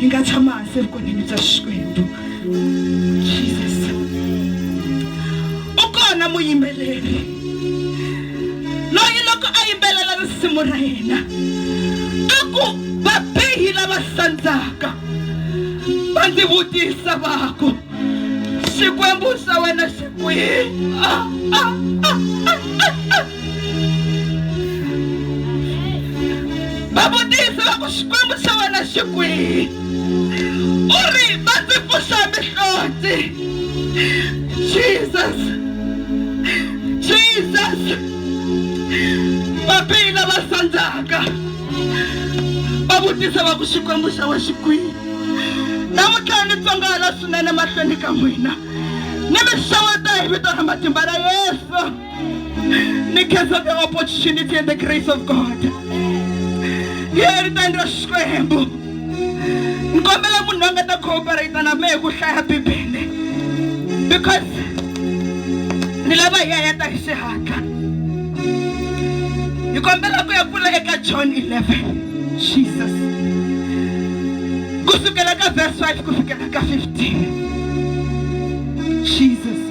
hi nga tshama hansi evukoneni bya Xikwembu. Jesus u kona muyimbeleri loyi loko a yimbelela risimu ra yena a ku vabihi lava sandzaka va ndzi vutisa va ku Xikwembu xa wena xi kwihi? Va vutisa va ku Xikwembu xa wena xi kwihi? U ri va ndzi pfuxa mihloti. Jesus vabihi lava sandzaka va vutisa va ku Xikwembu xa wena xi kwihi? Namuntlha ni tsongala swinene mahlweni ka n'wina ni mi xeweta hi vito ra matimba ra Yesu. Ni khensa the opportunity and the grace of God. Here ritani ra Xikwembu ni kombela munhu a nga ta cooperate na mehe ku hlaya Bibele because ni lava hi yayata hi xihatla. Hi kombela ku ya pfula eka John 11 Jesus kusukela ka verse 5 kufikela ka 15. Jesus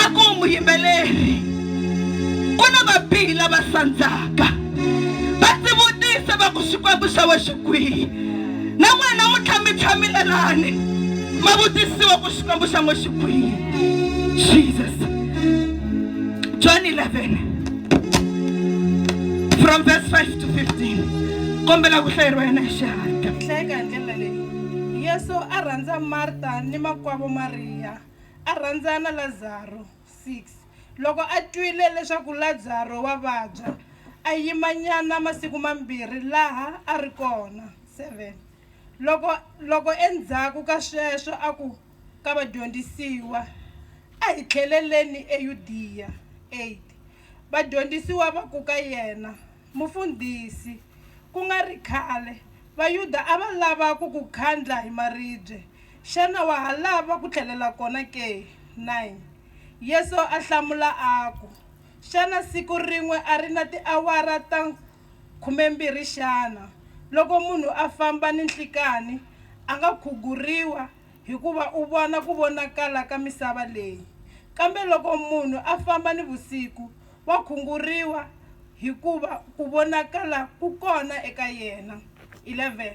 aku muyimbeleri ku na vabihi lava sandzaka va ndzi vutisa va ku Xikwembu xa wena xi kwihi? Na n'wina muntlha mi tshamile lani ma vutisiwa ku Xikwembu xa n'wina xi kwihi? Jesus John 11 from verse 5 to 15 kombela ku hlayeriwa yena hi xihatla. Hleka ndlela leyi Yesu a rhandza Marta ni makwavo Maria a rhandza na Lazaro. 6 loko a twile leswaku Lazaro wa vabya a yimanyana masiku mambirhi laha a ri kona. 7 loko endzhaku ka sweswo a ku ka vadyondzisiwa a hi tlheleleni eYudiya. 8 vadyondzisiwa va ku ka yena mufundhisi ku nga ri khale Vayuda a va lava ku ku khandla hi maribye, xana wa ha lava ku tlhelela kona ke? 9 Yesu a hlamula aku xana siku rin'we a ri na tiawara ta 12 xana loko munhu a famba ni nhlikani a nga khuguriwa hikuva u vona ku vonakala ka misava leyi, kambe loko munhu a famba ni vusiku wa khunguriwa hikuva ku vonakala ku kona eka yena. 11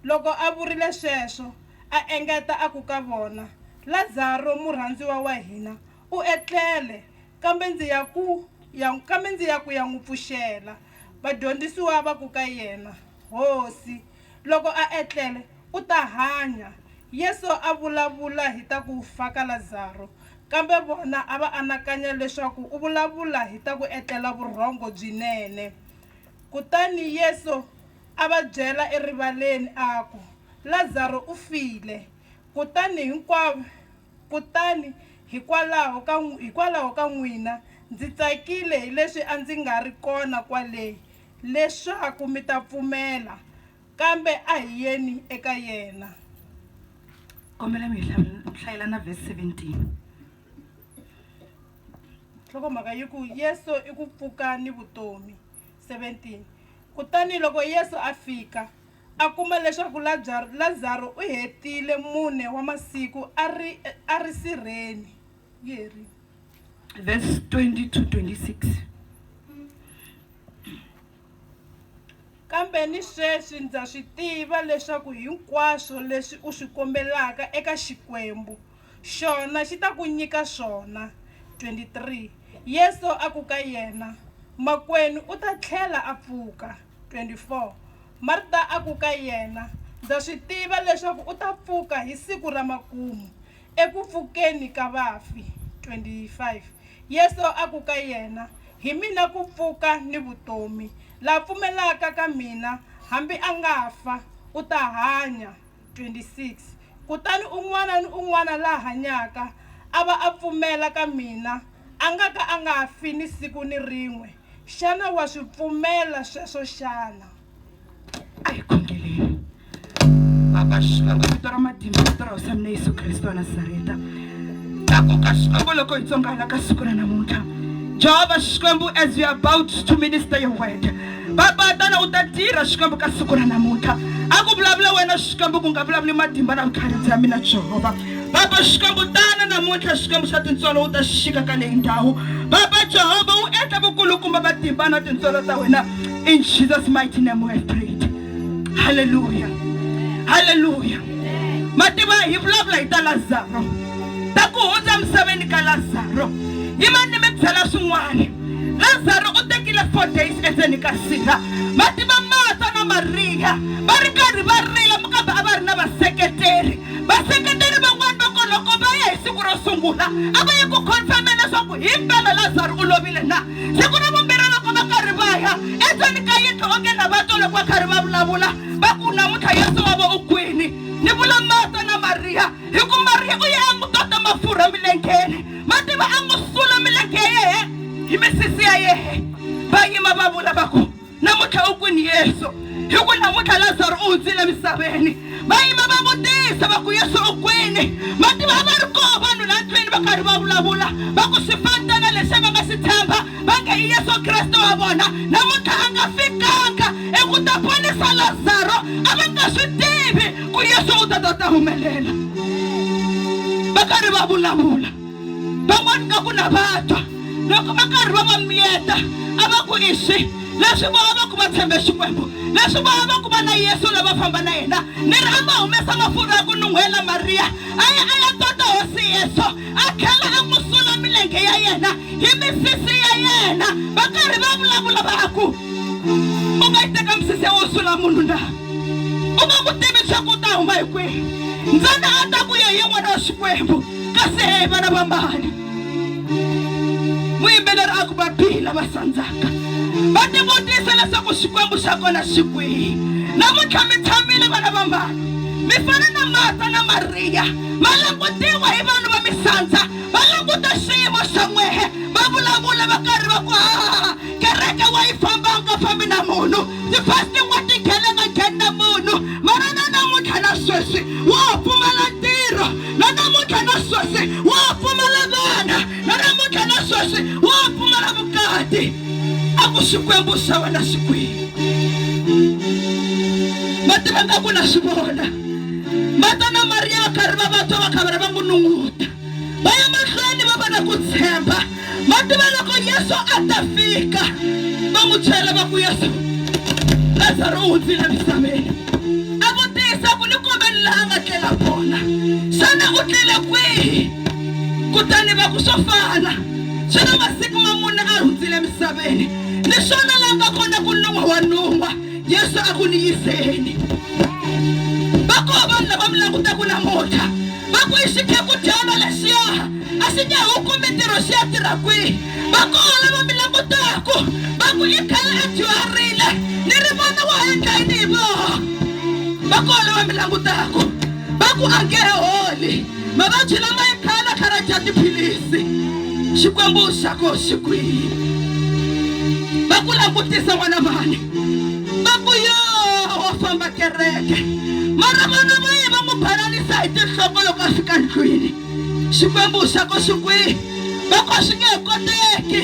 loko a vurile sweswo a engeta aku ka vona Lazaro murhandziwa wa hina u etlele, kambe ndzi ya ku ya n'wi pfuxela. Vadyondzisiwa va ku ka yena hosi loko a etlele u ta hanya. Yesu a vulavula hi ta ku fa ka Lazaro, kambe vona a va anakanya leswaku u vulavula hi ta ku etlela vurhongo byinene. Kutani Yesu a va byela erivaleni aku Lazaro u file. Kutani hikwalaho ka n'wina ndzi tsakile hi leswi a ndzi nga ri kona kwale leswaku mi ta pfumela, kambe a hi yeni eka yena. Kombela mi hlayela na verse 17. Nhlokomhaka yi ku Yesu i ku pfuka ni vutomi. 17 kutani loko Yesu a fika a kuma leswaku Lazaro u hetile 4 wa masiku a ri sirheni. Yeri verse 20 to 26. Kambe ni sweswi ndza swi tiva leswaku hinkwaswo leswi u swi kombelaka eka Xikwembu xona xi ta ku nyika swona. 23 Yesu a ku ka yena makwenu u ta tlhela a pfuka. 24 Marta a ku ka yena ndza swi tiva leswaku u ta pfuka hi siku ra makumu eku pfukeni ka vafi. 25 Yesu a ku ka yena hi mina ku pfuka ni vutomi, la pfumelaka ka mina hambi a nga fa u ta hanya. 26 kutani un'wana ni un'wana la hanyaka a va a pfumela ka mina a nga fi ni siku ni rin'we. Xana wa swi pfumela sweswo xana? Ai khongeleni Baba Xikwembu vito ra matimba vito ra hosi mina Yesu Kristo wa Nazareta. Takoka Xikwembu loko hi tsongala ka siku ra namuntlha Jehovah Xikwembu, as we are about to minister your word, Baba tana u ta tirha Xikwembu ka siku ra namuntlha. A ku vulavula wena Xikwembu ku nga vulavuli matimba na vukhale bya mina Jehova. Baba Xikwembu tana namuntlha Xikwembu xa tintswalo u ta xixika ka leyi ndhawu. Baba Jehova u endla vukulukumba matimba na tintswalo ta wena. In Jesus' mighty name we have prayed. Hallelujah. Hallelujah. Matimba hi vulavula hi ta Lazaro. Ta ku hundza misaveni ka Lazaro. Hi mani mi byela swin'wana. Lazaro u tekile 4 days endzeni ka sirha. Matimba Martha na Maria va ri karhi va rila kambe a va ri na vaseketeri. Vaseketeri van'wana va ko loko va ya hi siku ro sungula a va ye ku confirm leswaku himpela Lazaro u lovile na. Siku ra vumbirhi loko va karhi va ya endzeni ka yindlu onge na va twa loko va karhi va vulavula va ku namuntlha Yesu wa va u kwini. Ni vula Martha na Maria hi ku Maria u ye a n'wi tota mafurha milengeni. Matimba a n'wi sula milenge ya yehe hi misisi ya yehe. Va yima va vula va ku namuntlha u kwini Yesu. Hi ku namuntlha Lazaro u hundzile misaveni. Va yima va vutisa va ku Yesu u kwini. Matimba a va ri koho vanhu la ndlwini va karhi va vulavula va ku swi fanitana leswi va nga swi tshemba va nge i Yesu Kreste wa vona namuntlha a nga fikanga eku ta ponisa Lazaro a va nga swi tivi ku Yesu u ta humelela. Va karhi va vulavula van'wana ka ku na vatwa loko va karhi va va miyeta a va ku ixi leswi vona va ku va tshembe Xikwembu leswi vona va ku va na Yesu lava famba na yena ni ri a ma humesa mafurha ya ku nuhwela Maria a ya tota hosi Yesu a tlhela a n'wi sula milenge ya yena hi misisi ya yena va karhi va vulavula va ku u nga yi teka misisi ya wo sula munhu na u nga ku tivi swa ku ta huma hi kwihi ndzana a ta ku ye hi n'wana wa Xikwembu kasi he vana va mbali muyimbeleri a ku va bihila va sandzaka va tivutisa leswaku Xikwembu xa kona xi kwihi. Namuntlha mi tshamile vana va mbali mi fana na Martha na Maria ma langutiwa hi vanhu va misandza va languta xiyimo xa n'wehe va vulavula va karhi va ku kereke wa yi fambanga fambi na munhu ti-fasting wa ti nghena ngheni na munhu mara na namuntlha na sweswi wa pfumala ntirho na namuntlha na sweswi wa pfumala vana na namuntlha na sweswi wa pfumala vukati. A ku Xikwembu xa wena xi kwihi. Matimba nga ku na swi vona Martha na Maria va karhi va vatwa va khavara va n'wi nunguta va ya mahlweni va va na ku tshemba. Matimba loko Yesu a ta fika va n'wi byela va ku Yesu Lazaro u hundzile misaveni. A vutisa ku ni kombeni laha a nga tlela kona xana u tlele kwihi kutani va ku swo fana swi na masiku ma mune a hundzile misaveni ni swona laha nga kona ku nuhwa wa nuhwa Yesu a ku ni yiseni. Va koho vanhu lava mi langutaku namuntlha va ku i xikhegudyana lexiya a xi nge hukumi ntirho xi ya tirha kwihi. Va koho lava mi langutaku va ku i khale a dyuharile ni ri vona wa endla yini hi voho. Va koho lava mi langutaku va ku a nge holi mavabyi lama i khale a khara dya tiphilisi. Xikwembu xa koho xi kwihi. Va ku langutisa n'wana vani va ku yo wa famba kereke mara vana va ye va n'wi balanisa hi tinhloko loko a fika ndlwini. Xikwembu xa koho xi kwihi. Va ku swi nge koteki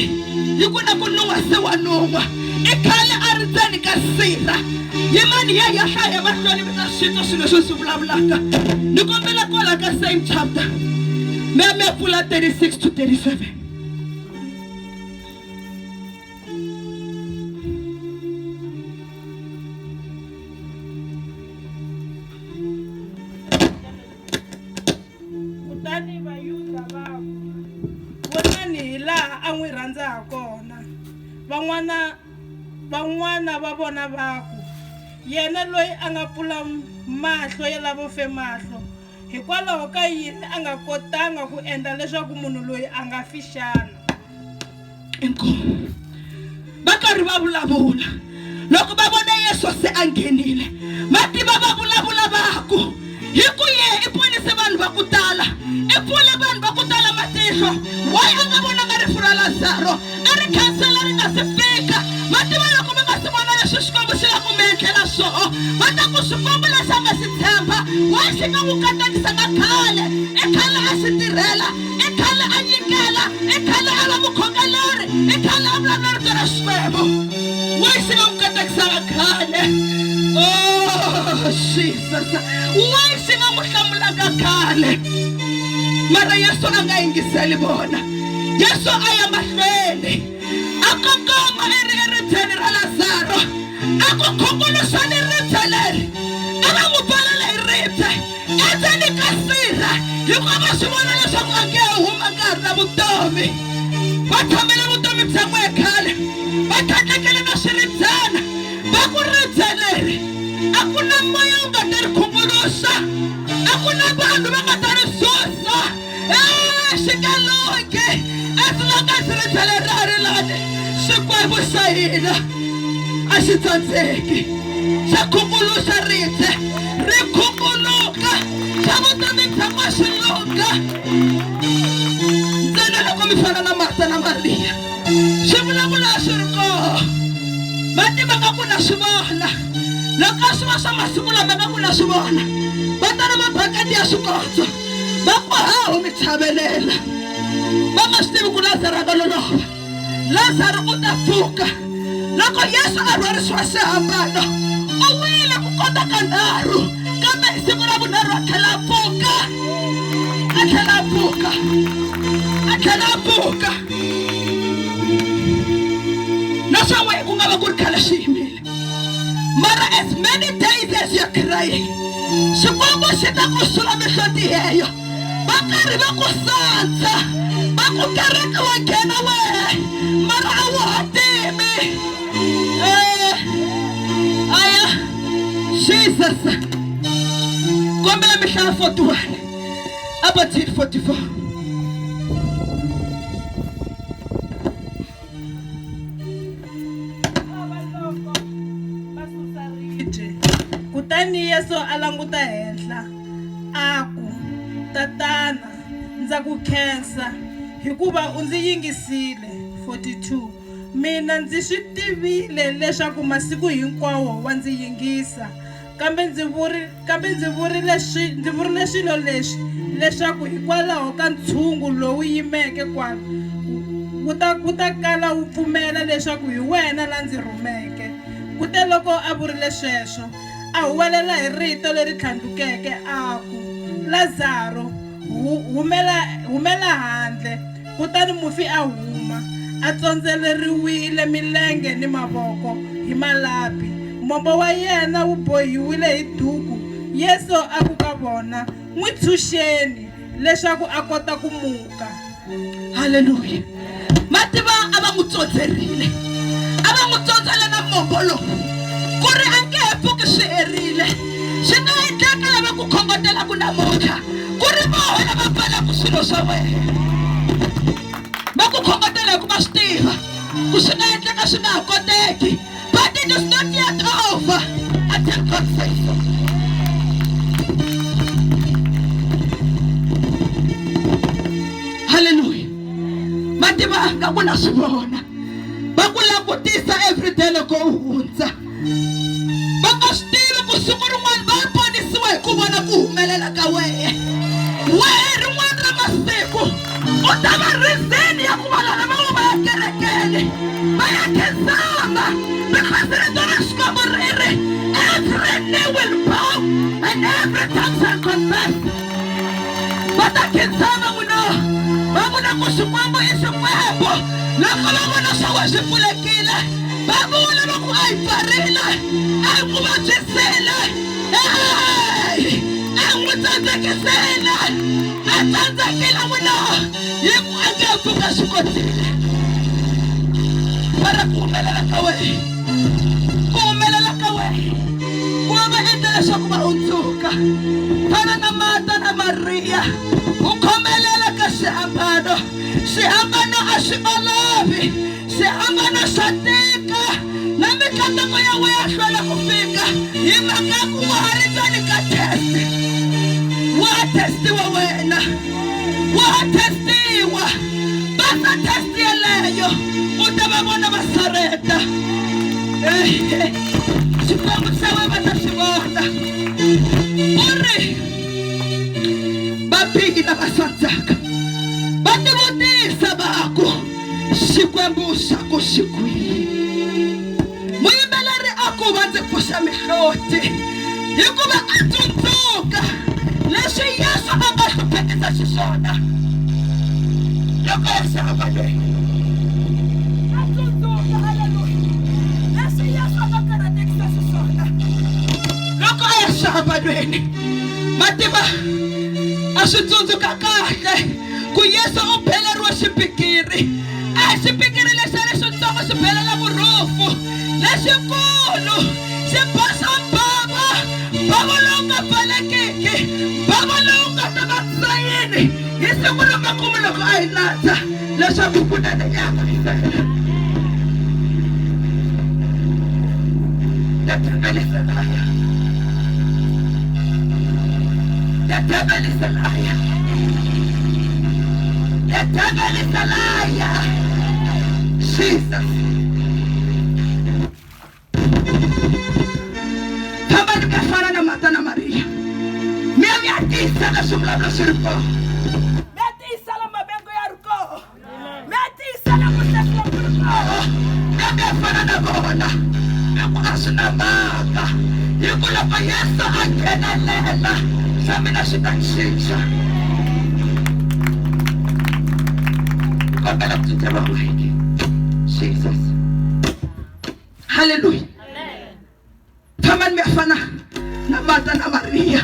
hi ku na ku nuhwa se wa nuhwa i khale a ri ndzeni ka sirha. Hi mani ya hlaya mahlweni mi ta swi twa swilo leswi swi vulavulaka. Ni kombela kwala ka same chapter me pfula 36 to 37. Kutani Vayuda va vonani hi laha a n'wi rhandza ha kona. Van'wana va vona va ku yena loyi a nga pfula mahlo ya lavo fe mahlo hikwalaho ka yini a nga kotanga ku endla leswaku munhu loyi a nga fi xana. Inkomo va karhi va vulavula loko va vona Yesu se a nghenile matimba va vulavula va ku hi ku ye i ponise vanhu va ku tala i pfule vanhu va ku tala matihlo. Why a nga vonanga rifu ra Lazaro a ri khansela ri nga si fika. Matimba loko mi nga si vona leswi Xikwembu xi la ku mi endlela swoho va ta ku Xikwembu lexi a nga si tshemba why xi nga n'wi katekisanga khale. I khale a xi tirhela i khale a nyikela i khale a va mukhongeleri i khale a vulavula rito ra Xikwembu why xi nga n'wi tekisaka khale. Oh Jesus, why xi nga mu hlamulaka khale? Mara Yesu a nga yingiseli vona. Yesu a ya mahlweni a kongoma eridzeni ra Lazaro, a ku khunguluxa ni ribye leri, a va n'wi pfalela hi ribye endzeni ka sirha, hikuva va swi vona leswaku a nge huma nkarhi na vutomi. Va tshamele vutomi bya n'we khale, va tlhandlekele na swiribyana, va ku ribye leri a ku na moya wu nga ta ri khunguluxa, a ku na vanhu va nga ta ri susa. Xi nga lungi as long as ribye leri a ri lani, Xikwembu xa hina a xi tsandzeki, xa khunguluxa ribye ri khunguluka, xa vutomi bya n'we xi lunga. Ntsena loko mi fana na Marta na Maria, swi vulavula swi ri koho. Va tiva nga ku na swi vona, loko a swi va swa masiku lama nga ku na swi vona, va tala mabaketi ya swikontso, va ku hawu mi chavelela. Va nga swi tivi ku Lazaro a nga loloha, Lazaro u ta pfuka. Loko Yesu a rhwarisiwa xihambano, u wile ku kota ka nharhu, kambe hi siku ra vunharhu a tlhela a pfuka, a tlhela a pfuka, a tlhela a pfuka. Na swa wena ku nga va ku ri khale swi yimile, mara as many days as you're crying, Xikwembu xi ta ku sula mihloti yeyo. Va karhi va ku sandza, va ku kereke wa nghena wehe, mara a wu hatimi. Aya Jesus, kombela mihlaya 41 about 44. Kutani Yesu a languta henhla a ku, tatana ndza ku khensa hikuva u ndzi yingisile. 42 Mina ndzi swi tivile leswaku masiku hinkwawo wa ndzi yingisa, kambe ndzi vurile swilo leswi leswaku hikwalaho ka ntshungu lowu yimeke kwalo wu ta kala wu pfumela leswaku hi wena la ndzi rhumeke. Kute loko a vurile sweswo, a huwelela hi rito leri tlhandlukeke a ku, Lazaro humela handle. Kutani mufi a huma, a tsondzeleriwile milenge ni mavoko hi malapi, mombo wa yena wu bohiwile hi duku. Yesu a ku ka vona, n'wi tshunxeni leswaku a kota ku muka. Haleluya. Mativa a va n'wi tsondzerile, a va n'wi tsondzela na mombo lowu ku ri a nge he pfuki swi herile. Swi nga endleka lava ku khongotela ku namuntlha ku ri voho lava pfalaka swilo swa wena, va ku khongotela hi ku va swi tiva ku swi nga endleka swi nga ha koteki, but it is not yet over until God says so. Haleluya. Mativa nga ku na swi vona, va ku langutisa everyday loko u hundza, va nga swi tivi ku siku rin'wana va ponisiwa hi ku vona ku humelela ka wehe. Wehe rin'wana ra masiku u ta va reason ya ku va lava va ya kerekeni va ya khensama, because rito ra Xikwembu ri ri every knee will bow and every tongue shall confess. Va ta khensama n'wina, va vona ku Xikwembu i Xikwembu. Loko va vona swa wena swi pfulekile, va vula va ku a hi pfarile, a hi n'wi vabyisile, a n'wi tsandzekisile, a tsandzekile n'wina hi ku a nge pfuka swi kotile. Mara ku humelela ka wehe, ku humelela ka wehe ku va endla leswaku va hundzuka. Fana na Marta na Maria, u khomelela ka xihambano. Xihambano a swi olovi, xihambano xa tika, na mikateko ya wena ya hlwela ku fika hi mhaka ya ku wa ha ri ndzeni ka test. Wa ha testiwa wena, wa ha testiwa. Pasa test yeleyo u ta va vona va sareta. Xikwembu xa wena va ta swi vona. U ri vabihi lava sandzaka va tivutisa va ku Xikwembu xa ku xi kwihi. Muyimbeleri va ndzi pfuxa mihloti hikuva a tsundzuka leswi Yesu a nga hluphekisa xiswona loko a xava loyi a tsundzuka haleluya leswi Yesu a nga karhatekisa xiswona loko a ya xava lweni mativa a swi tsundzuka kahle ku Yesu u beleriwa xipikiri a xipikiri lexi lexitsongo xi belela vurofu lexikulu xi basa bava lowu nga pfalekiki bava lowu nga ta va sayini hi siku ra makumu loko a yi landza leswaku kunene nyama yi vela the devil is a liar. The devil is a liar. The devil is a liar. Jesus. Somebody can follow the Martha and Maria. Maybe I did sell a sumla circle. Maybe sell a mabengo yarko. Maybe sell a musafo. Maybe follow the bona. Asuna maka. Yukula pa Yesu akena lela. Samina shitanshisha. Kabela tutaba wiki. Jesus. Hallelujah. Taman mefana na Martha na Maria.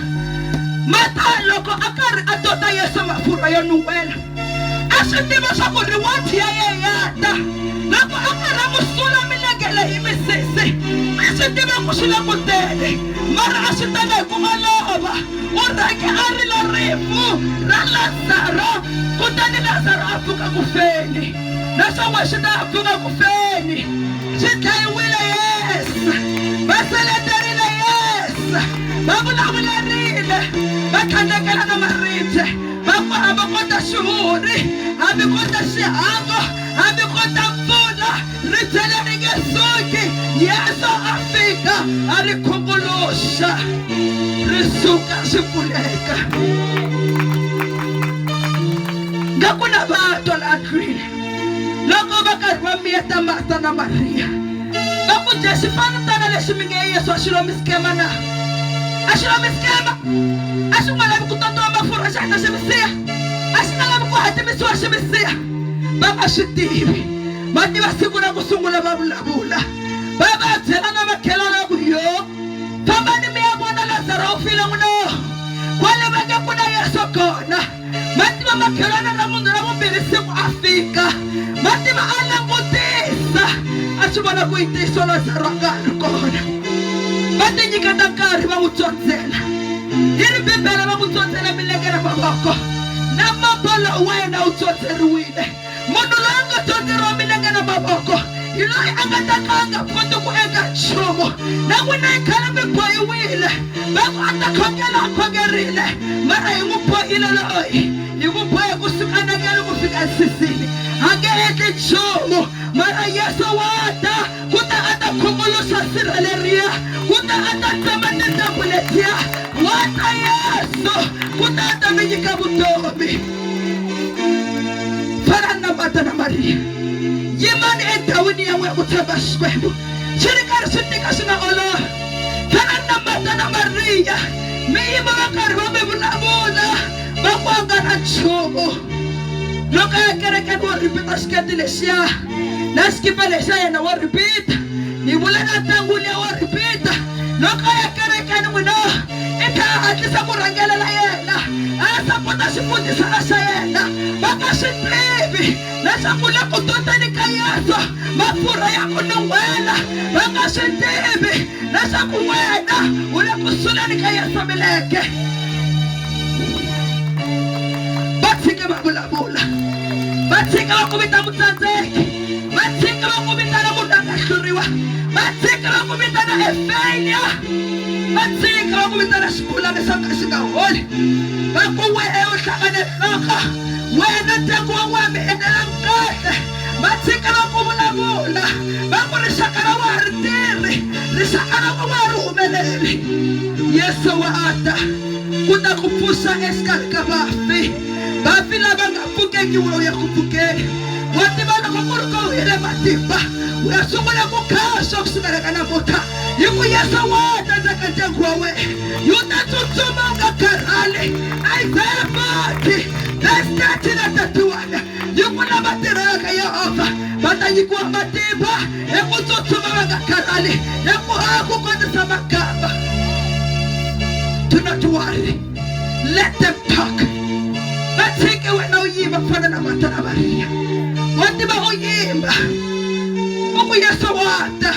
Martha loko akari atota Yesu mafura ya nuwela. Asitima sa kuriwati ya yeyata. Loko akara musula milagela imisisi. Asitima kusila kutele. Mara asitanga ikumaloba. Urake ari la rifu. Ra Lazaro. Kutani Lazaro afuka kufeni. Nasa washida afuka kufeni. Sitaiwile Yesu. Baselenderile Yesu. Babulawilerile. Bakandekela na marite. Bakwa abakota shuhuri. Abikota shihango. Abikota mfula. Ritele rigesuki. Yesu afika. Arikumbulosha. Risuka sipuleka. Ngakuna bato la adrili. Loko bakarwa mieta Martha na Maria. Baku Jesu panu tana leshi minge Yesu ashilo miskema na. Ashilo miskema. Ashungala mkutoto wa mafura shaka shimisia. Ashingala mkuhati misuwa shimisia. Baba shitivi. Mati wa siku na kusungula babula bula. Baba atela na makela na buyo. Tamba ni mea mwana Lazaro ufila mno. Kwale wege kuna Yesu kona. Mati wa makela na mundu na mbili siku Afrika. Mati wa ana mutisa. Ashubana kuitiso Lazaro angaru kona. Mati nyikatakari wa mutotela. Hili bibele wa mutotela milegera maboko. Na mabala uwena utoteruine. Munulanga toteru milegera maboko. Iloi angatakanga poto kuenga chomo. Na wina ikala mipoi wile. Baku atakongela kongerile. Mara yungupo ilo loi. Yungupo ya kusukana gelu kufika sisini. Hangeheke chomo. Mara Yesu wata. Kuta ata kumulusha siraleria. Kuta ata tamanita kuletia. Wata Yesu. Kuta ata mijika butomi. Farana Martha na Maria. Yimani entawini ya mwe utabashwebu. Chirikari sindika sina ola. Farana Martha na Maria. Miyima wakari wamebunabuna. Makwanga na chomo. Loka ya kereken waripita sketi lesia. Naskipa lesia ya na waripita. Nibula na tanguli ya waripita. Loka ya kereken wina. Ika atisa murangela la yena. Asa pota siputi sana sa yena. Baka sintribi. Nasa kula kututa ni kayaso. Mapura ya kunuwela. Baka sintribi. Nasa kuwena. Ula kusula ni kayaso mileke. Batsika mabula-bula. Batsika wakumita mutazeki. Batsika wakumita na mutanga shuriwa. Batsika wakumita na efelia. Batsika wakumita na shkula nisanga shika holi. Baku wehe ushaka nesoka. Wehe nategwa wame enela mkate. Batsika wakumula-bula. Baku rishakara waritiri. Rishakara waru umeleli. Yesu waata. Kuta kupusa eskal kabafi. Bafi la banga puke kiwo ya kupuke. wa tiva loko ku ri ko hele matimba u ya sungula ku khasa kusukela ka namuntlha hi ku Yesu wa ta ndzaka ndyangu wa wena yu ta tsutsuma u nga karhali Isaiah 40 verse 30 na 31 yi ku lava tirhelaka Yehova va ta nyikiwa matimba hi ku tsutsuma va nga karhali hi ku ku kotisa magamba. Do not worry, let them talk. Batshike wena u yimba ku fana na Martha na Maria wa tiva u yimba u ku Yesu wa ta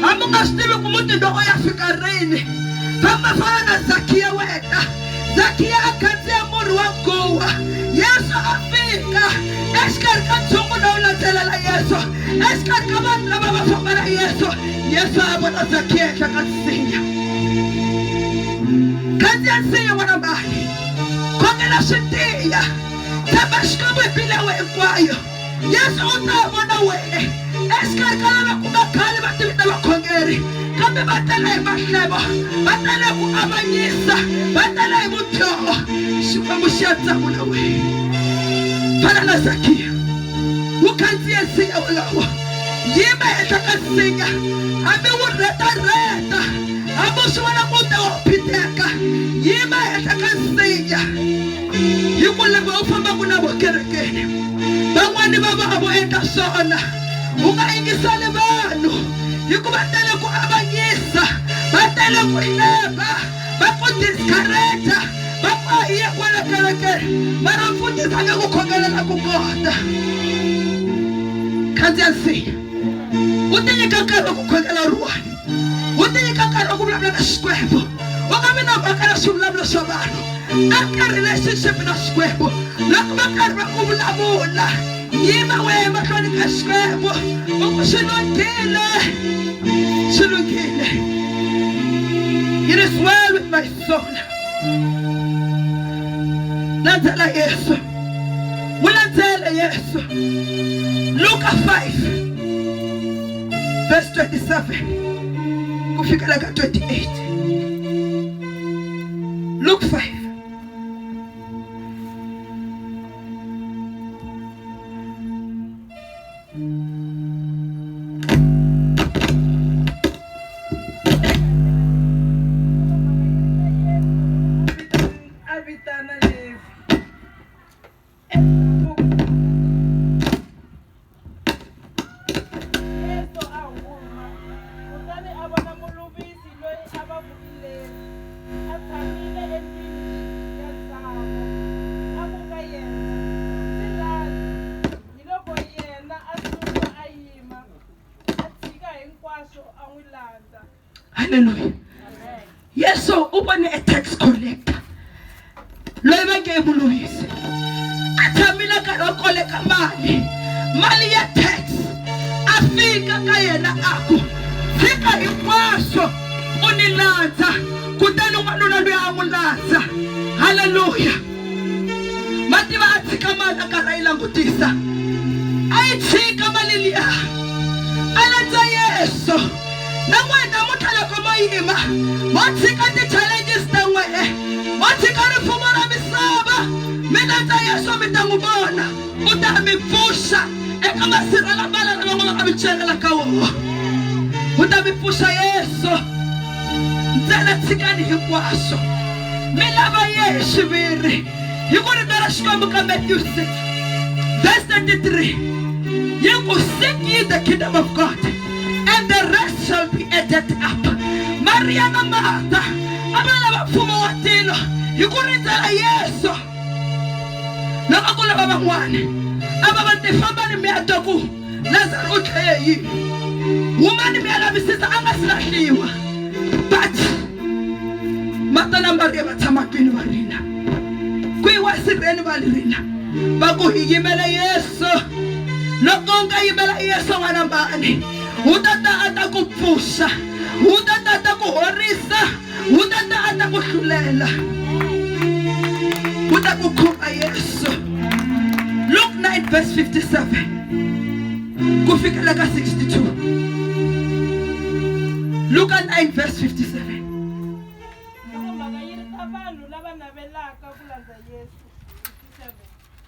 hambi u nga swi tivi ku muti loko ya fika rini famba fana na Zakiya wena. Zakiya a khandziya murhi wa nguwa Yesu a fika exikarhi ka ntshungu lowu landzelela Yesu exikarhi ka vanhu lava va famba na Yesu. Yesu a vona Zakiya ehenhla ka nsinya khandziya nsinya n'wana mali khongela switiya tshemba xikwembu hi mbilu ya wena hinkwayo. Yesu u ta vona wena exikarhi ka lava ku nga khale va tivita vakhongeri kambe va tele hi mahlevo va tele ku avanyisa va tele hi vudyoho. Xikwembu xi ya tsamula wena fana na Zakiya wu khandziye nsinya wolowo yima ehenhla ka nsinya hambi wu retareta hambi u swi vona mute wa phiteka yima ehenhla ka nsinya hi ku lava u fambaku na vo kerekeni van'wani va vo endla swona u nga yingisali vanhu hi ku va tele ku avanyisa va tele ku hleba va ku discouragea va ku ahiya kwala kerekeni mara mfundhisi nga ku khongelela ku kota. Khandziya nsinya u ti nyika nkarhi wa ku khongela ruwani u ti nyika nkarhi wa ku vulavula na Xikwembu u nga vi na mhaka na swivulavulo swa vanhu a ka relationship na Xikwembu loko va karhi va ku vulavula yima wena mahlweni ka Xikwembu u ku swi lunghile swi lunghile. It is well with my soul. Landzela Yesu u landzela Yesu. Luka 5 verse 27 ku fikela ka 28. Luke 5 Hallelujah. Yesu u vone a tax collector loyi va nge Muluvisi a tshamile karhi a koleka mali ya tax a fika ka yena a ku fika hinkwaswo u ni landza kutani n'wanuna loyi a n'wi landza. Hallelujah. Mativa a tshika mali a karhi a yi langutisa a yi tshika mali liya a landza Yesu. Na n'wina namuntlha loko mo yima mo tshika ti-challenges ta n'wina mo tshika rifumo ra misava mi landza Yesu mi ta n'wi vona u ta mi pfuxa eka masirhelambala lava nga va mi celela ka wona u ta mi pfuxa Yesu. Ntsena tshikani hinkwaswo mi lava yehe xiviri hi ku rito Xikwembu ka Matthew 6 verse 33 yi ku seek ye the kingdom of God and the rest shall be added up. Maria na Martha abala va mfumo wa tilo hi ku rindzela Yesu. Loko ku lava van'wana ava va ti famba ni mi ya twa ku Lazarus u tlhele yini wun'wani mi ya lavisisa a nga si lahliwa but Martha na Maria va tshama kwini va rila kwihi wa sirheni va rila va ku hi yimela Yesu. Loko u nga yimela Yesu n'wana mani u ta ta a ta ku pfuxa u ta ta a ta ku horisa u ta ta a ta ku hlulela u ta ku khoma Yesu. Luke 9 verse 57 ku fikela ka 62. Luke 9 verse 57.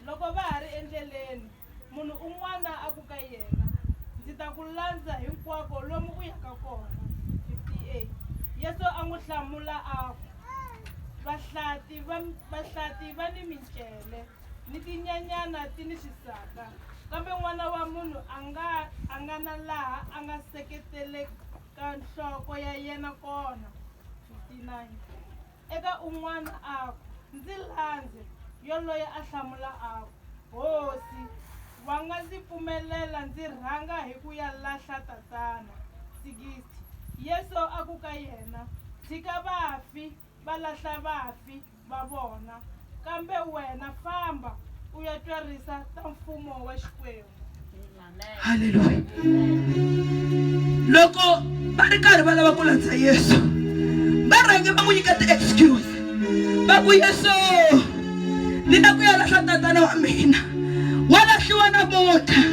Loko va ha ri endleleni munhu un'wana a ku ka yena ndzi ta ku landza hinkwako lomu u yaka kona. 58 Yesu a n'wi hlamula a ku vahlati va ni mincele ni tinyanyana ti ni xisaka, kambe n'wana wa munhu a nga na laha a nga seketeleka nhloko ya yena kona. 59 Eka un'wana a ku ndzi landze, yoloye a hlamula a ku hosi wa nga ndzi pfumelela ndzi rhanga hi ku ya lahla tatana. 60 Yesu a ku ka yena tshika vafi va lahla vafi va vona, kambe wena famba u ya twarisa ta mfumo wa Xikwembu. Haleluya. Loko va ri karhi va lava ku landza Yesu, va rhange va n'wi nyika ti-excuse. Va ku Yesu, ni na ku ya lahla tatana wa mina, wa lahliwa namuntlha.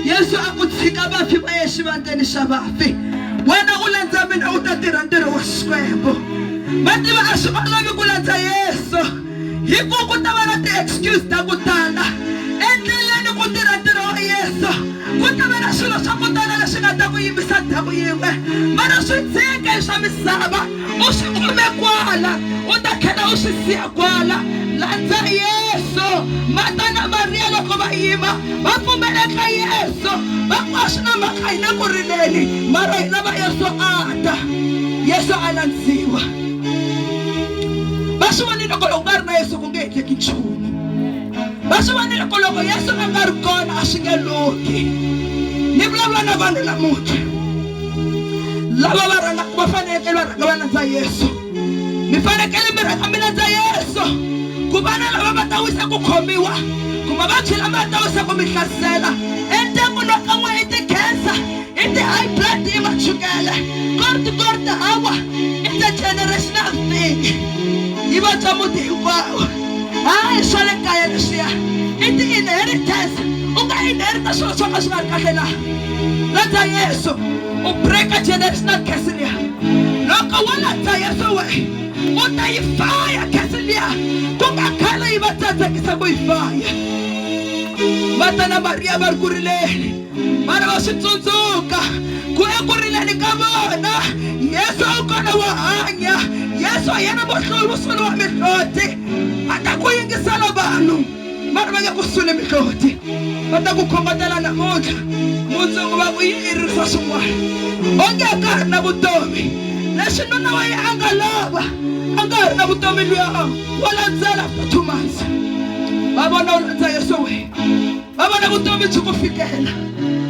Yesu a ku tshika vafi va ye xivandleni xa vafi, wena u landza mina u ta tirha ntirho wa Xikwembu. Va tiva a swi olovi ku landza Yesu, hikuva ku ta va na ti-excuse ta ku tala endleleni ku tirha ntirho wa Yesu. Ku ta va na swilo swa ku tala leswi nga ta ku yimisa ndhawu yin'we, mara swi tshika hi swa misava u swi kume kwala, u ta tlhela u swi siya kwala. Landza Yesu. Marta na Maria loko va yima va pfumela ka Yesu, va ku a swi na mhaka hi le ku rileni, mara hi lava Yesu a ta. Yesu a landziwa. Va swi vonile ku loko nga ri na Yesu ku nge endleki nchumu. Va swi vonile ku loko Yesu a nga ri kona a swi nge loki. Ni vulavula na vanhu namuntlha lava va fanekele va rhanga va landza Yesu. Mi fanekele mi rhanga mi landza Yesu, ku vana lava va ta wisa ku khomiwa, ku mavabyi lama ta wisa ku mi hlasela, endyangwini wa ka n'we i ti-cancer, i ti-high blood, i machukele, kort hawa, i ti-generational thing, yi vabya muti hinkwawo. Hayi swa le kaya leswiya i ti-inheritance, u nga inherita swilo swo ka swi nga ri kahle na. Landza Yesu u breaka generational curse liya. Loko wo landza Yesu u ta yi faya curse liya, ku nga khale yi va tsandzekisa ku yi faya. Marta na Maria va ri ku rileni, mara va swi tsundzuka ku eku rileni ka vona Yesu u kona wo hanya. Yesu a yena musulu wa mihloti, a ta ku yingisela vanhu mara va nge ku suli mihloti, va ta ku khongotela namuntlha. Mundzuku va ku yi irisa swin'wana, onge a ka ha ri na vutomi. Leswi nuna wa yena a nga lova, a nga ha ri na vutomi luya wa landzela after 2 months. Va vona u landza Yesu va vona vutomi byi ku fikela,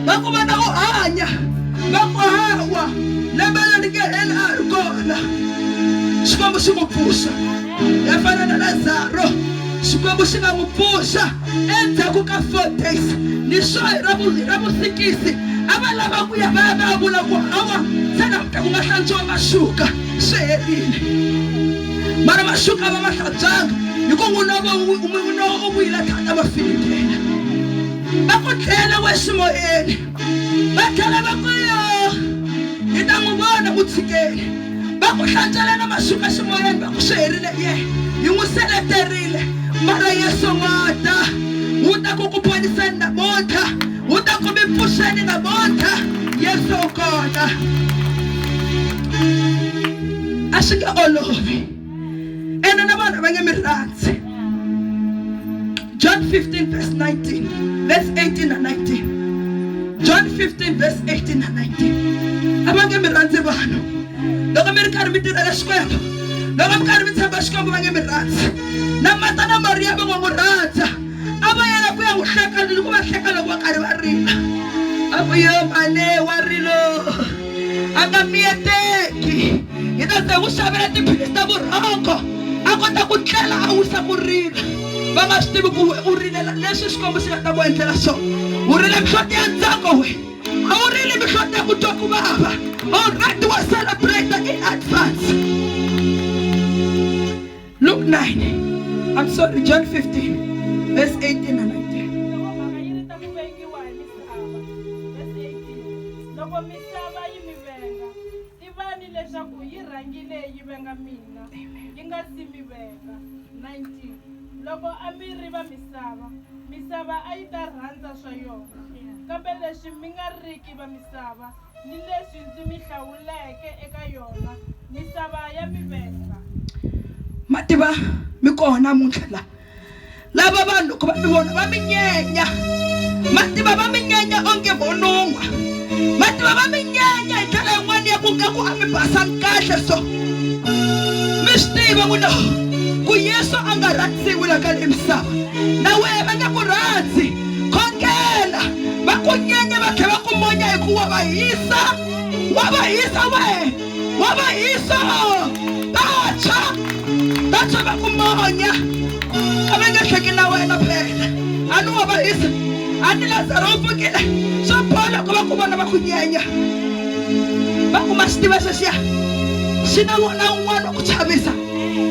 va ku vona u hanya, va ku hawa lembe leri nge heli a ha ri kona. Xikwembu xi n'wi pfuxa, ya fana na Lazaro. Xikwembu xi nga n'wi pfuxa endzhaku ka 4 days. Ni swo hi ra vusikisi a va lava ku ya va ya va vula ku hawa se namuntlha ku nga hlantswiwa maxuka, swi herile. Mara maxuka va ma hlantswanga hi ku n'wina u vuyile thata va finikela. Va ku tlhela we ximoyeni, va tlhela va ku yo hi ta n'wi vona ku tshikeli. Va ku hlantswela na maxuka ximoyeni, va ku swi herile ye hi n'wi seleterile. Mara Yesu wa ta, wu ta ku ku poniseni namuntlha, wu ta ku mi pfuxeni namuntlha. Yesu u kona. A swi nge olovi ene na vanhu va nge mi rhandzi. John 15 verse 19, verse 18 and 19. John 15 verse 18 and 19. A va nge mi rhandzi vanhu. Loko mi ri karhi mi tirhela Xikwembu, loko mi karhi mi tshemba Xikwembu, va nge mi rhandzi. Na Marta na Maria va n'wi rhandza, a va yela ku ya n'wi hleka ni ku va hleka loko va karhi va rila. A ku yo mane wa rilo a nga miyeteki, hi ta ze n'wi xavela tiphilisi ta vurhongo a kota ku tlela a wisa ku rila. Va nga swi tivi ku u rilela leswi Xikwembu xi nga ta ku endlela swona. U rile mihloti ya ntsako we, a wu rili mihloti ya ku twa ku vava. Already wa celebrate in advance. Luke 9, I'm sorry, John 15 verse 18 and 19. Loko mhaka yi ri ta ku vengiwa hi misava, verse 18. Loko misava yi mi venga, tivani leswaku yi rhangile yi venga mina, yi nga si mi venga. 19. loko a mi ri va misava a yi ta rhandza swa yona, kambe leswi mi nga riki va misava ni leswi ndzi mi hlawuleke eka yona, misava ya mi venga. Mativa mi kona muntlha lava vanhu ku va mi vona va mi nyenya, mativa va mi nyenya onge vonongwa, mativa va mi nyenya hi ndlela yin'wana ya ku nga ku a mi basanga kahle so mi swi tiva ku no ku Yesu a nga rhandziwi la ka le misava na wehe va nga ku rhandzi khongela va ku nyenya va tlhela va ku monya hi ku wa va hisa wehe wa va hisa tacha va ku monya a va nga hleki na wena phela a ni wa va hisa a ni Lazaro u pfukile swo bola ku va ku vona va ku nyenya va ku ma swi tiva sweswiya xi na vona un'wana wa ku chavisa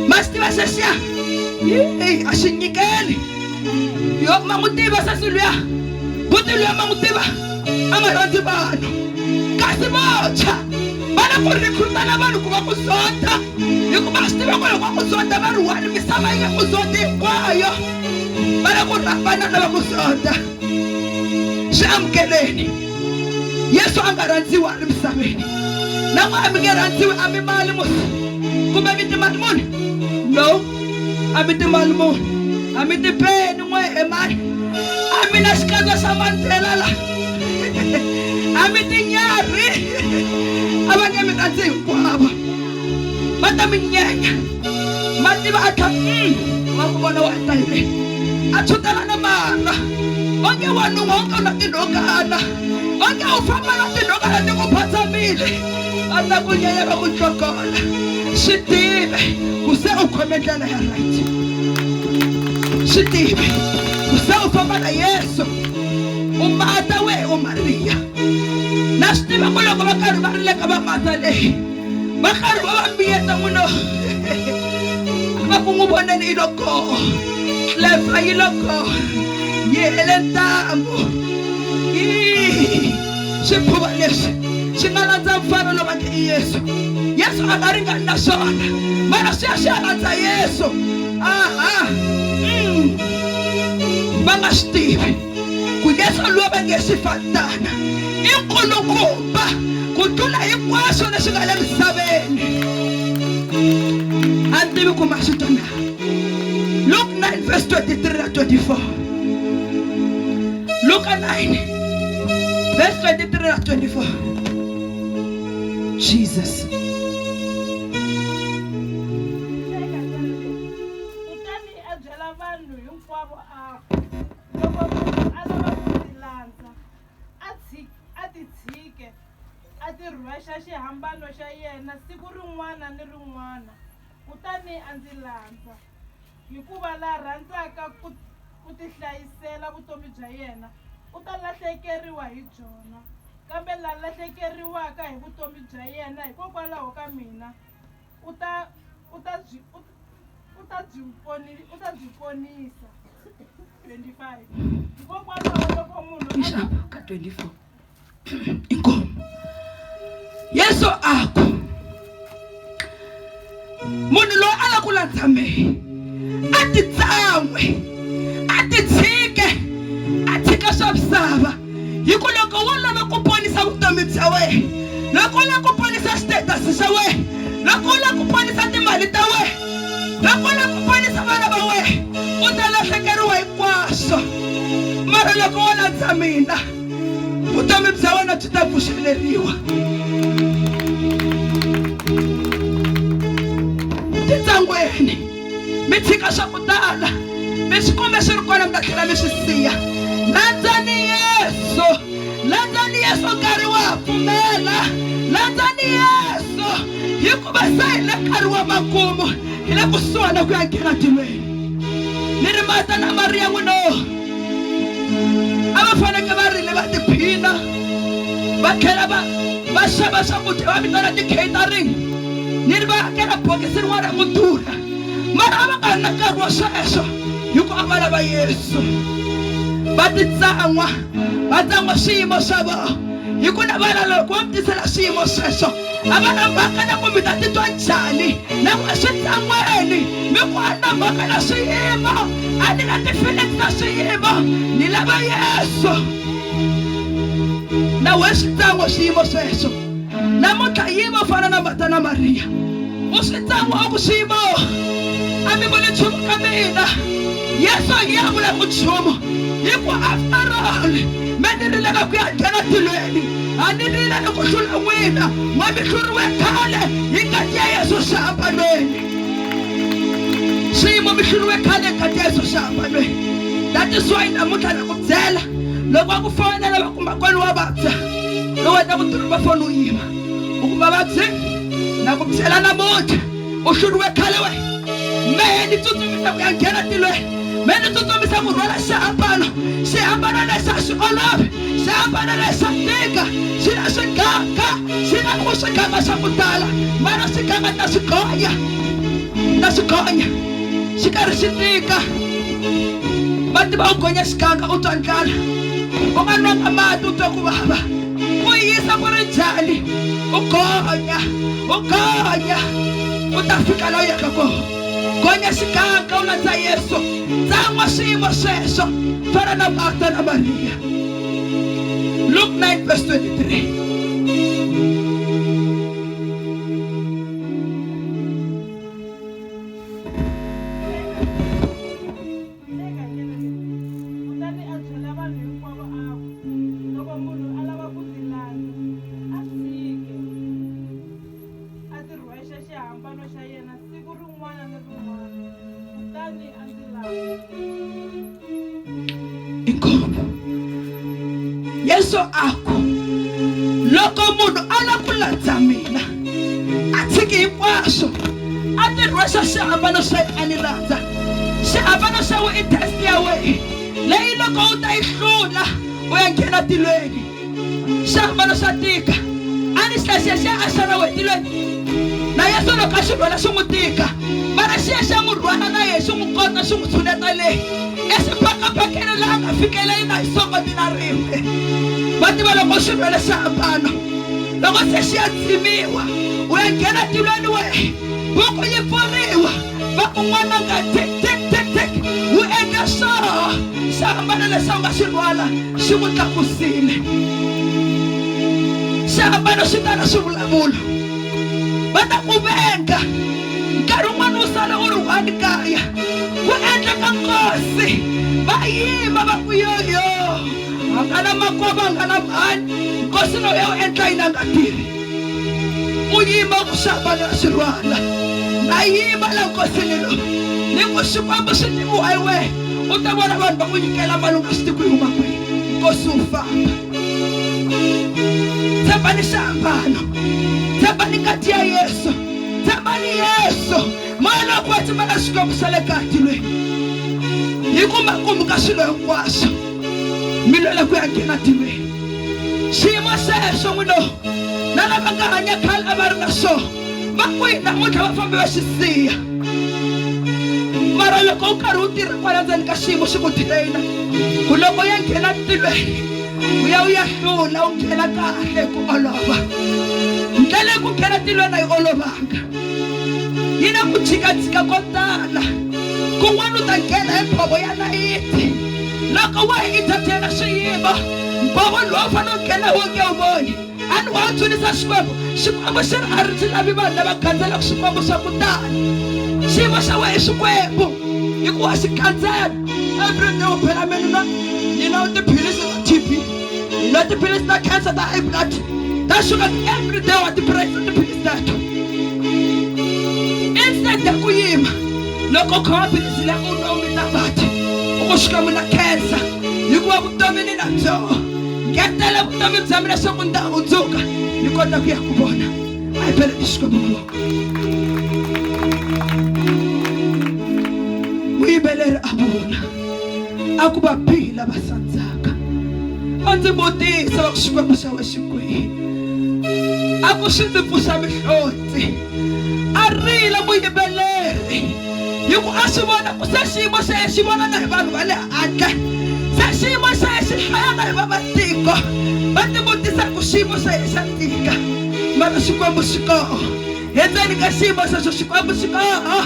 ma swi tiva sweswiya a xi nyikeli yo ma n'wi tiva sesi luya buti luya ma n'wi tiva a nga rhandzi vanhu kasi votshwa va na ku rikhrutana vanhu ku va ku zonda hikuva swi tiva ku loko va ku zonda va ri one misava yi nge ku zondi hinkwayo va na ku rhambana na va ku zonda. Swi amukeleni Yesu a nga rhandziwi a ri misaveni na n'we a mi nge rhandziwi a mi mali musi kumbe mi ti mali muni no a mi ti mali muni a mi ti peni n'we he mali a mi na xikandza xa Mandela la a mi ti nyarhi a va nge mi rhandzi hinkwavo va ta mi nyenya ma tiva a tlha wa ku vona wa ta yini a tshutana na manga onge wanuna onge u na tinhokana onge u famba na tinhokana ti ku phatsamile a ta ku nyenya va ku tlokola swi tive ku se u khome ndlela ya right swi tive ku se u famba na Yesu u mata wehe u Mariya na swi tiva ku loko va karhi va ri le ka va mata leyi va karhi va va miyeta n'wino va ku n'wi voneni yi loko Clever yi loko yi hele ntambu swiphuva leswi swi nga landza mfana lowu va nge i Yesu a nga ringani na swona mara swi ya swi ya landza Yesu va nga swi tivi ku Yesu loyi va nge swifantana i nkulukumba ku tlula hinkwaswo leswi nga le misaveni a ni tivi ku ma swi twa na. Luke 9 verse 23 na 24. Luke 9 verse 23 na 24. Jesus. Kutani a byela vanhu hinkwavo loko munhu a lava ku ti landza a ti tshike a ti rhwexa xihambano xa yena siku rin'wana ni rin'wana kutani a ndzi landza. Hikuva la rhandzaka ku ti hlayisela vutomi bya yena u ta lahlekeriwa hi byona, kambe la lahlekeriwaka hi vutomi bya yena hikokwalaho ka mina u ta byi ponisa. 25 hikokwalaho loko munhu ka 24 inkomo Yesu ako munhu loyi a la ku landza mehe a ti tsan'we a ti tshike a tshika swa misava hi ku loko wo lava ku ponisa vutomi bya wehe loko u lava ku ponisa status xa wehe loko u lava ku ponisa timali ta wehe loko u lava ku ponisa vana va wehe u ta lahlekeriwa hinkwaswo mara loko wo landza mina vutomi bya wena byi ta pfuxeleriwa. Titsangweni mi tshika swa ku tala mi swi kumbe swi ri kona mi ta tlhela mi swi siya. Landzani Yesu nkarhi wa pfumela, landzani Yesu hikuva se hi le nkarhi wa makumu hi le kusuhana ku ya nghena tilweni. Ni ri Martha na Mariya n'wino a va faneke va rile va tiphina va tlhela va xava swakudya va vitana ti-catering ni ri va hakela bokisi rin'wana ra ku durha mara a va nga ri na nkarhi wa sweswo hi ku a va lava Yesu. Va tsan'wa swiyimo swa vona hi ku na vana loko va mi tisela swiyimo sweswo a va na mhaka na ku mi ta titwa njhani na n'we switsan'weni mi ku a na mhaka na swiyimo a ni na ti-feelings ta swiyimo ni lava Yesu na we swi tsan'wa swiyimo sweswo namuntlha yima fana na Martha na Maria u swi tsan'wa ku swiyimo a mi voni nchumu ka mina Yesu a nge vula ku nchumu hikuva after all me ni rileka ku ya nghena tilweni a ni rileli ku hlula n'wina ma mi hluriwe khale hi ngati ya Yesu xihambanweni swiyimo mi hluriwe khale hi ngati ya Yesu xihambanweni that is why namuntlha na ku byela loko a ku fonela vakumakweni wa vabya loko wena ku tirhi va foni u yima u kuma vabyi na ku byela namuntlha u hluriwe khale we mehe ni tsutsumisa ku ya nghena tilweni me ni tsutsumisa ku rhwala xihambano lexi a swi olovi xihambano lexi xa tika xi na swiganga xi na ku swiganga swa ku tala mara swiganga ta swi gonya xi karhi xi tika va tiva u gonya xiganga u twa ndlala u nga nwanga mati u twa ku vava u yisa ku ri njhani u gonya u ta fika laha u yaka kona gonya xiganga u landza Yesu tsan'wa swiyimo sweswo fana na Martha na Maria. Luke 9 verse 23. Yesu ako loko munhu ala ku landza mina a tshiki hinkwaswo a ti rhwexa xihambano xa yena a ni landza xihambano xa we i test ya wehe leyi loko u ta yi hlula u ya nghena tilweni xihambano xa tika a ni xilaxiya xi ya a xana we tilweni na Yesu loko a xi rhwala xi n'wi tika mara xi ya xa n'wi rhwala na yehe xi n'wi kota xi n'wi tshuneta leyi exibakabakeni laha nga fikeleli na hi songoti na rimwe va tiva loko xi rhwele xihambano loko se xi ya tsimiwa u ya nghena tilweni wehe buku yi pfuriwa va kun'wana nga tik wu endla swoho xihambano lexi a nga xi rhwala xi n'wi tlakusile xihambano xi ta na swivulavulo va ta ku venga nkarhi wun'wana u sala u ri one kaya ku endleka nkosi va yima va ku yoyo a nga na makwavo a nga na mhani nkosi lowu ya wu endla yini a nga tirhi u yima ku xihambano ya swirhwala na yima la nkosini lowu ni ku xikwembu xi tiviwa hi wehe u ta vona vanhu va ku nyikela mali u nga swi tivi ku yi huma kwihi nkosi wu famba tshembani xihambano tshembani ngati ya Yesu tshembani Yesu mana ku tshembana xikwembu xa le katilweni hi ku makumu ka swilo hinkwaswo mi lwela ku ya nghena tilweni xiyimo xexo n'wino na lava nga hanya khale a va ri na swona va kwihi namuntlha va fambi va xi siya mara loko u karhi u tirha kwala ndzeni ka xiyimo xi ku tirhena ku loko ya nghena tilweni u ya hlula u nghena kahle ku olova ndlela ku nghena tilweni a yi olovanga yi na ku jikajika ko tala kun'wana u ta nghena hi nkhovo ya nayiti loko wa hi entertaina swiyimo nkhovo lowu u fanele u nghena wo nge wu voni a ni wa tshunisa xikwembu xi ri a ri swi lavi vanhu lava khandziyelaka swikwembu swa ku tala xiyimo xa wehe i xikwembu hikuva xi khandzela everyday u phela mina ni na tiphilisi ta TB ni na tiphilisi ta cancer ta high blood ta sugar everyday wa tiphilisi teto instead ya ku yima loko u kha maphilisi laha u nwa u mita mati u ku xikwembu na cancer hikuva vutomi ni na byoho ngetela vutomi bya mina swa ku ni ta hundzuka ni kota ku ya ku vona a hi phela xikwembu muyimbeleri a vula a ku va phila va sandzaka a ndzi vutisa va ku xikwembu xa we xi kwihi a ku swi ndzi pfuxa mihloti a rila muyimbeleri hi ku a swi vona ku se xiyimo xa ye xi vona na hi vanhu va le handle se xiyimo xa ye xi hlaya na hi vamatiko va ti vutisa ku xiyimo xa ye xa tika mara xikwembu xi koho endzeni ka xiyimo xexo xikwembu xi koho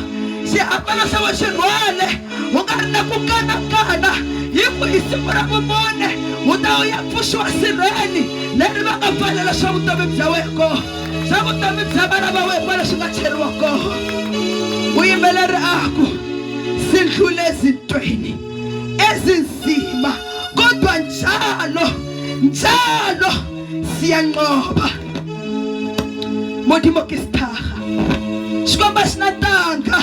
xiambalo xa wena xi rhwale u nga ri na ku kanakana hi ku hi siku ra vumune u ta u ya pfuxiwa sirheni leri va nga pfalela swa vutomi bya wena kona swa vutomi bya vana va wena leswi nga cheriwa kona uyimbeleri aku sindlule ezintweni ezinzima kodwa njalo siyanqoba modimo ke sithaga xikomba xi na tanga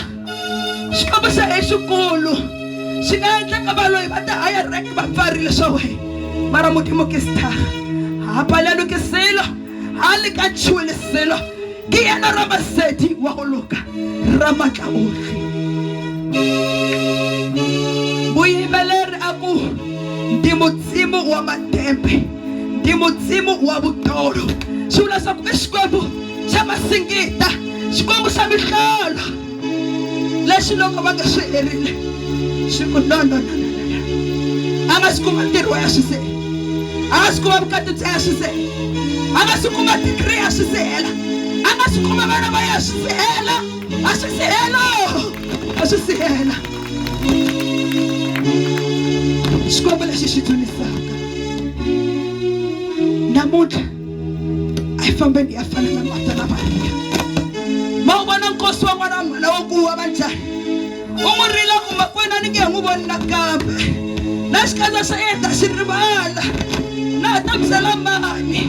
xikomba xa exikulu xi nga endleka va loyi va ta haya reke va pfarile swa wena mara modimo ke sithaga ha palelwe ke selo ha le ka tshwele selo ke yena ramasedi wa go loka ramatla otlhe buyimbeleri aku ndi mudzimu wa matembe ndi mudzimu wa vutolo swi vula swa ku i xikwembu xa masingita xikwembu xa mihlolo lexi loko va nga swi herile xi ku no a nga swi kuma ntirho ya xisele a nga swi kuma vukati bya ya xisele a nga swi kuma digri ya xisela a nga swi kuma vana va ya xisela a swi sihela xikwembu lexi xi dzunisaka namuntlha a hi fambeni ya fana na Marta na Maria ma u vona nkosi wa n'wana mhana wa ku wa va njhani u n'wi rila ku makwenu a ni nge n'wi voni nakambe na xikandza xa yena xi rivala na ha ta byela mani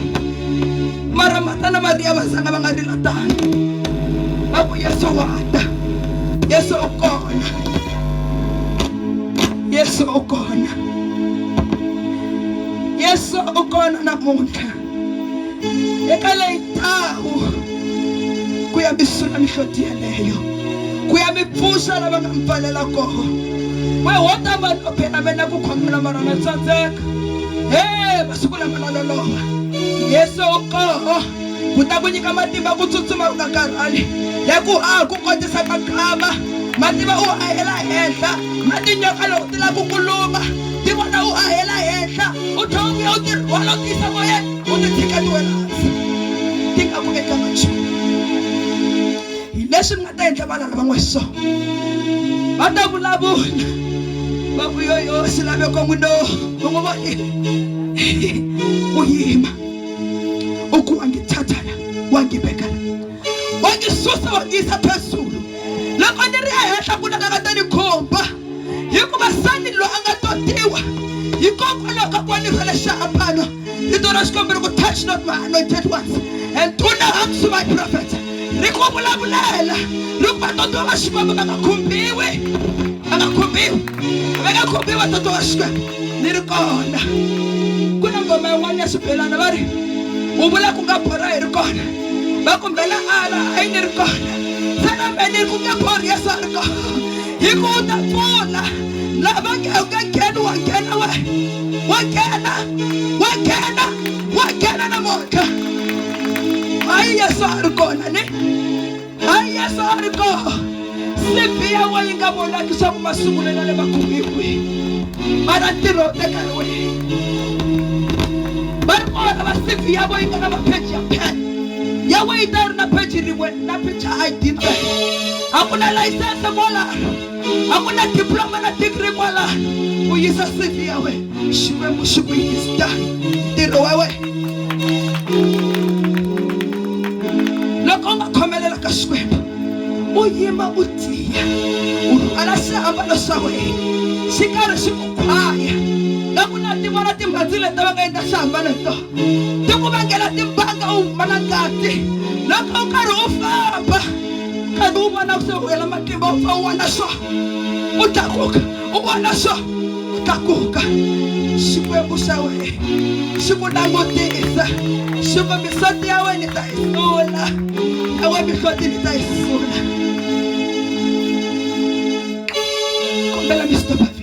mara Marta na Maria va zanga va nga rila tani va ku Yesu wa ta Yesu u kona Yesu u kona Yesu u kona namuntlha eka leyi ndhawu ku ya mi sula mihloti yeleyo ku ya mi pfuxa lava nga mi pfalela koho we hota malopena mena ku khomela mara na tsandzeka masiku lama na lolova Yesu u koho ku ta ku nyika matimba ku tsutsuma u nga karhali ya ku ku kotisa makama matimba u ahela henhla na tinyoka loko ti lava ku luma ti vona u ahela henhla u tlhela u ti rhwala u tisa moya u ti tshika ti wela hansi ti nga ku eka manchumu hi leswi mi nga ta endla vana lava n'we so va ta vulavula va ku yoyo xilaveko n'wino u n'wi vonile u yima u ku wa ngi thathala wa ngi bekala wa ngi susa wa ngi yisa phezulu loko ni ri ehenhla ku nga ta ni khomba hikuva sani lo a nga totiwa hikokwalaho ka ku va ni rhwele xiambalo rito ra xikombelo ku touch not my anointed ones and do not harm to my prophet ri ku vulavulela ri ku vatotiwa va xikwembu va nga khumbiwi vatotiwa va xikwembu ni ri kona ku na ngoma yin'wana ya swibelana va ri u vula ku nga borha hi ri kona va kumbela ala a yi ni ri kona sana meni ku nge borhi Yesu a ri kona hi ku u ta pfuna lava nge u nge ngheni wa nghena namuntlha hayi Yesu a ri kona ni hayi Yesu a ri kona sipi ya wena yi nga vonaki swa ku masungulela le makhumiwi mara ntirho u teka hi wena va ri kona va sipi ya vona yi nga na mapheji ya pen ya wena yi ta ri na pheji rin'we na picture ID ntsena a ku na layisense kwalano a ku na diploma na digri kwalano u yisa CV ya wena xikwembu xi ku yisa ntirho wa wena loko u nga khomelela ka xikwembu u yima u tiya u rhwala xiambalo xa wena xi karhi xi ku khwaya na ku na ti vona timhandzi leti va nga endla xiambalo hi tona ti ku vangela timbanga u huma na ngati loko u karhi u famba kani u vona ku se u hela matimba u fa u vona swo u tlakuka u vona swo u tlakuka xikwembu xa wena xi ku langutisa xi ku mihloti ya wena ni ta yi sula na wena mihloti ni ta yi sula kombela mi stop